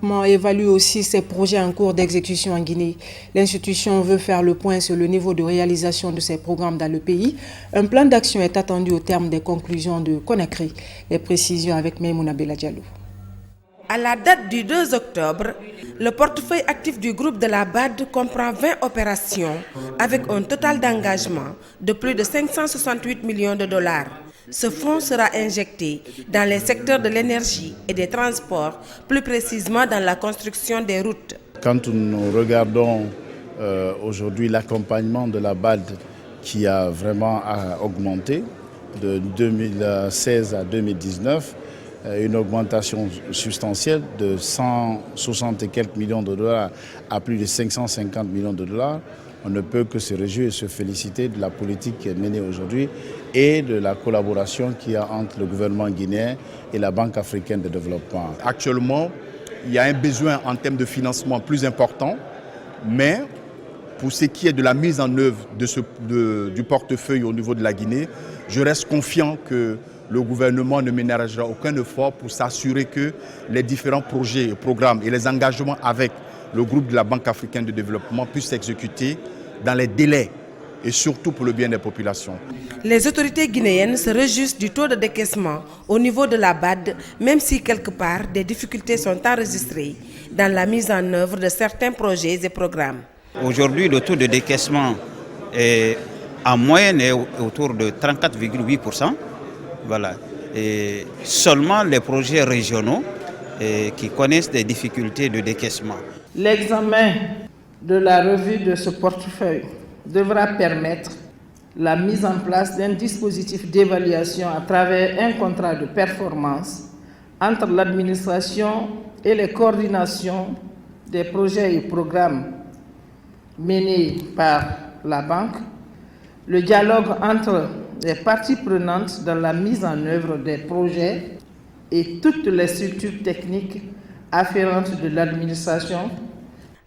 développement évalue aussi ses projets en cours d'exécution en Guinée. L'institution veut faire le point sur le niveau de réalisation de ses programmes dans le pays. Un plan d'action est attendu au terme des conclusions de Conakry. Les précisions avec Maïmouna Bella Diallo. À la date du 2 octobre, le portefeuille actif du groupe de la BAD comprend 20 opérations avec un total d'engagement de plus de 568 millions de dollars. Ce fonds sera injecté dans les secteurs de l'énergie et des transports, plus précisément dans la construction des routes. Quand nous regardons aujourd'hui l'accompagnement de la BAD qui a vraiment augmenté de 2016 à 2019, une augmentation substantielle de 160 et quelques millions de dollars à plus de 550 millions de dollars. On ne peut que se réjouir et se féliciter de la politique qui est menée aujourd'hui et de la collaboration qu'il y a entre le gouvernement guinéen et la Banque africaine de développement. Actuellement, il y a un besoin en termes de financement plus important, mais pour ce qui est de la mise en œuvre du portefeuille au niveau de la Guinée, je reste confiant que le gouvernement ne ménagera aucun effort pour s'assurer que les différents projets, programmes et les engagements avec le groupe de la Banque africaine de développement puissent s'exécuter dans les délais et surtout pour le bien des populations. Les autorités guinéennes se réjouissent du taux de décaissement au niveau de la BAD, même si quelque part des difficultés sont enregistrées dans la mise en œuvre de certains projets et programmes. Aujourd'hui, le taux de décaissement est en moyenne est autour de 34,8%. Voilà. Et seulement les projets régionaux qui connaissent des difficultés de décaissement. L'examen de la revue de ce portefeuille devra permettre la mise en place d'un dispositif d'évaluation à travers un contrat de performance entre l'administration et les coordinations des projets et programmes menés par la banque, le dialogue entre les parties prenantes dans la mise en œuvre des projets et toutes les structures techniques afférentes de l'administration.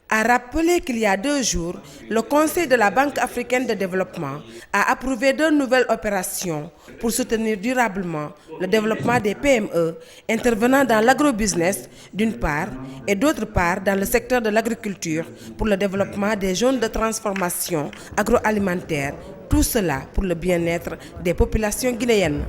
A rappelé qu'il y a 2 jours, le Conseil de la Banque africaine de développement a approuvé 2 nouvelles opérations pour soutenir durablement le développement des PME intervenant dans l'agrobusiness d'une part et d'autre part dans le secteur de l'agriculture pour le développement des zones de transformation agroalimentaire. Tout cela pour le bien-être des populations guinéennes.